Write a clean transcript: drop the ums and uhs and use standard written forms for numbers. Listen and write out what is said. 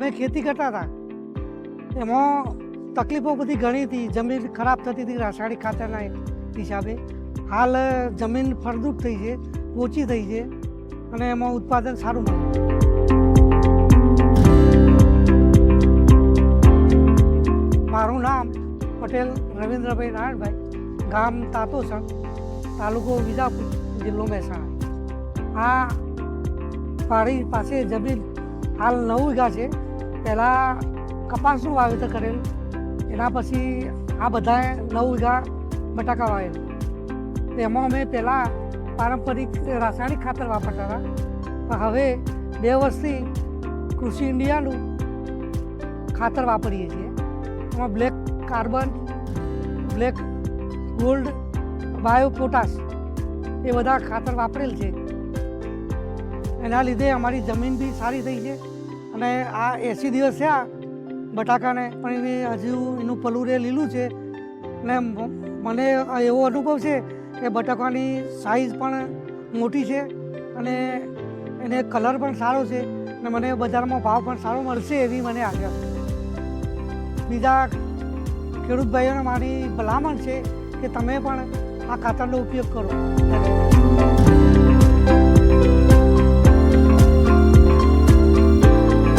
અમે ખેતી કરતા હતા, એમાં તકલીફો બધી ઘણી હતી. જમીન ખરાબ થતી હતી રાસાયણિક ખાતરના હિસાબે. હાલ જમીન ફળદ્રુપ થઈ છે, ઓછી થઈ છે અને એમાં ઉત્પાદન સારું મળે. મારું નામ પટેલ રવિન્દ્રભાઈ નારાયણભાઈ, ગામ તાતોસણ, તાલુકો વિજાપુર, જિલ્લો મહેસાણા. આ પાડી પાસે જમીન હાલ 9 વીઘા છે. પહેલાં કપાસનું વાવેતર કરેલું, એના પછી આ બધાએ 9 વીઘા બટાકા વાવેલું. એમાં અમે પહેલાં પારંપરિક રાસાયણિક ખાતર વાપરતા હતા, પણ હવે 2 વર્ષથી કૃષિ ઇન્ડિયાનું ખાતર વાપરીએ છીએ. એમાં black carbon, black gold, bio potash એ બધા ખાતર વાપરેલ છે. એના લીધે અમારી જમીન બી સારી થઈ છે અને આ 80 દિવસ થયા બટાકાને, પણ હજુ એનું પલું લીલું છે. અને મને એવો અનુભવ છે કે બટાકાની સાઇઝ પણ મોટી છે અને એને કલર પણ સારો છે અને મને બજારમાં ભાવ પણ સારો મળશે એવી મને આશા છે. બીજા ખેડૂત ભાઈઓને મારી ભલામણ છે કે તમે પણ આ ખાતરનો ઉપયોગ કરો.